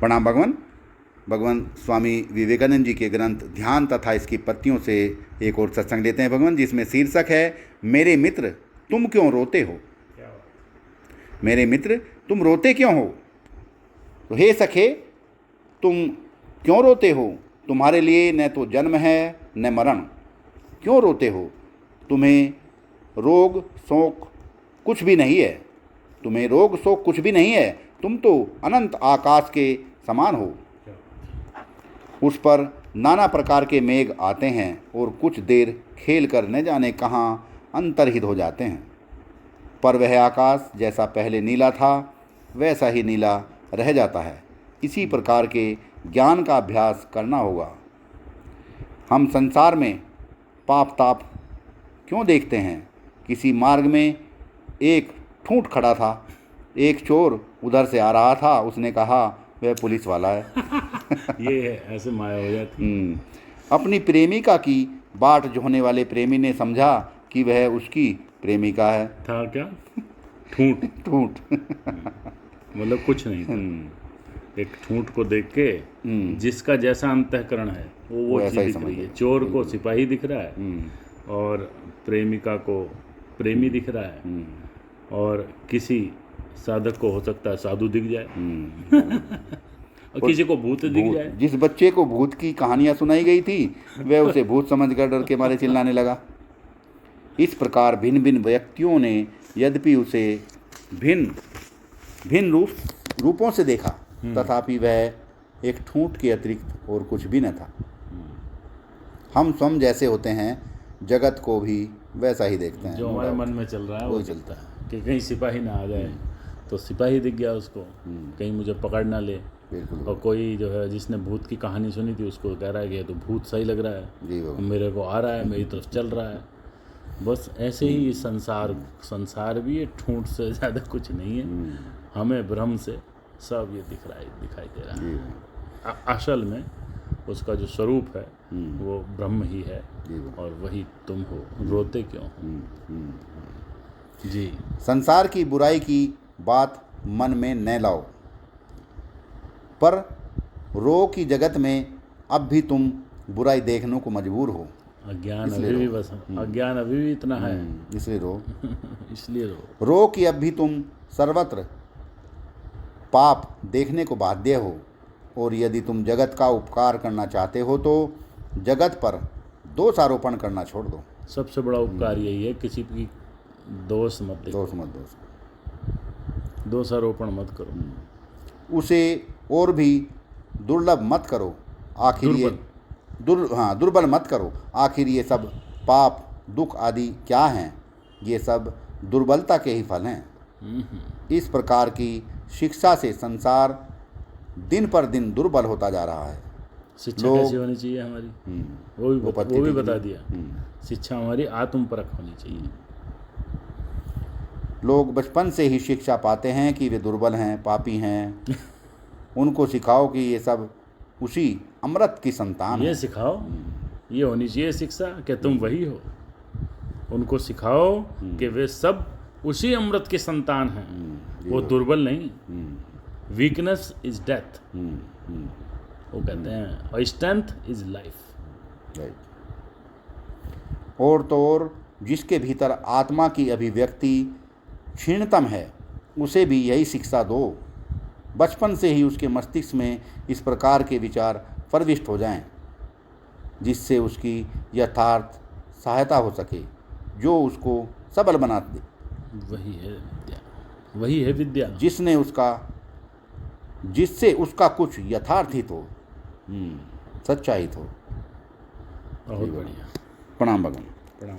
प्रणाम भगवान। भगवान स्वामी विवेकानंद जी के ग्रंथ ध्यान तथा इसकी पत्तियों से एक और सत्संग लेते हैं भगवान, जिसमें शीर्षक है मेरे मित्र तुम क्यों रोते हो। मेरे मित्र तुम रोते क्यों हो। तो हे सखे तुम क्यों रोते हो, तुम्हारे लिए न तो जन्म है न मरण। क्यों रोते हो, तुम्हें रोग शोक कुछ भी नहीं है। तुम्हें रोग शोक कुछ भी नहीं है, तुम तो अनंत आकाश के समान हो। उस पर नाना प्रकार के मेघ आते हैं और कुछ देर खेल कर न जाने कहाँ अंतर्हित हो जाते हैं, पर वह आकाश जैसा पहले नीला था वैसा ही नीला रह जाता है। इसी प्रकार के ज्ञान का अभ्यास करना होगा। हम संसार में पाप ताप क्यों देखते हैं। किसी मार्ग में एक ठूंठ खड़ा था, एक चोर उधर से आ रहा था, उसने कहा वह पुलिस वाला है। ये है, ऐसे माया हो जाती। अपनी प्रेमिका की बाट जोहने वाले प्रेमी ने समझा कि वह उसकी प्रेमिका है। था क्या? ठूंठ। ठूंठ मतलब कुछ नहीं था। एक ठूंठ को देख के जिसका जैसा अंतःकरण है वो ऐसा चीज ही दिख रही है। समझ चोर को सिपाही दिख रहा है और प्रेमिका को प्रेमी दिख रहा है, और किसी साधक को हो सकता है साधु दिख जाए और किसी को भूत दिख जाए। जिस बच्चे को भूत की कहानियां सुनाई गई थी वह उसे भूत समझकर डर के मारे चिल्लाने लगा। इस प्रकार भिन्न भिन्न व्यक्तियों ने यद्यपि उसे भिन्न रूपों से देखा, तथापि वह एक ठूंठ के अतिरिक्त और कुछ भी न था। हम स्वयं जैसे होते हैं जगत को भी वैसा ही देखते हैं। जो हमारे मन में चल रहा है वो चलता है कि कहीं सिपाही ना आ जाए तो सिपाही दिख गया उसको, कहीं मुझे पकड़ ना ले। और कोई जो है जिसने भूत की कहानी सुनी थी उसको कह रहा है कि ये तो भूत सही लग रहा है, मेरे को आ रहा है, मेरी तरफ चल रहा है। बस ऐसे ही ये संसार भी ये ठूंठ से ज़्यादा कुछ नहीं है। हमें भ्रम से सब ये दिखाई दे रहा है। असल में उसका जो स्वरूप है वो ब्रह्म ही है, और वही तुम हो। रोते क्यों हो जी। संसार की बुराई की बात मन में न लाओ, पर रो की जगत में अब भी तुम बुराई देखने को मजबूर हो। अज्ञान अभी भी इतना है, इसलिए रो। इसलिए रो कि अब भी तुम सर्वत्र पाप देखने को बाध्य हो, और यदि तुम जगत का उपकार करना चाहते हो तो जगत पर दोषारोपण करना छोड़ दो। सबसे बड़ा उपकार यही है, किसी की दोष मत दोषारोपण मत करो। उसे और भी दुर्लभ मत करो, आखिर ये दुर्बल मत करो। आखिर ये सब पाप दुख आदि क्या हैं, ये सब दुर्बलता के ही फल हैं। इस प्रकार की शिक्षा से संसार दिन पर दिन दुर्बल होता जा रहा है। शिक्षा कैसी होनी चाहिए हमारी, वो भी बता दिया। शिक्षा हमारी आत्मपरक होनी चाहिए। लोग बचपन से ही शिक्षा पाते हैं कि वे दुर्बल हैं, पापी हैं। उनको सिखाओ कि ये सब उसी अमृत की संतान है। ये सिखाओ, ये होनी चाहिए शिक्षा कि तुम वही हो। उनको सिखाओ कि वे सब उसी अमृत की संतान हैं, वो दुर्बल नहीं। वीकनेस इज डेथ, वो कहते हैं, और स्ट्रेंथ इज लाइफ। और तो और जिसके भीतर आत्मा की अभिव्यक्ति क्षीणतम है उसे भी यही शिक्षा दो। बचपन से ही उसके मस्तिष्क में इस प्रकार के विचार प्रविष्ट हो जाएं, जिससे उसकी यथार्थ सहायता हो सके, जो उसको सबल बना दे। वही है विद्या, जिससे उसका कुछ यथार्थित हो, सच्चाहित हो। बहुत बढ़िया। प्रणाम भगवान। प्रणाम।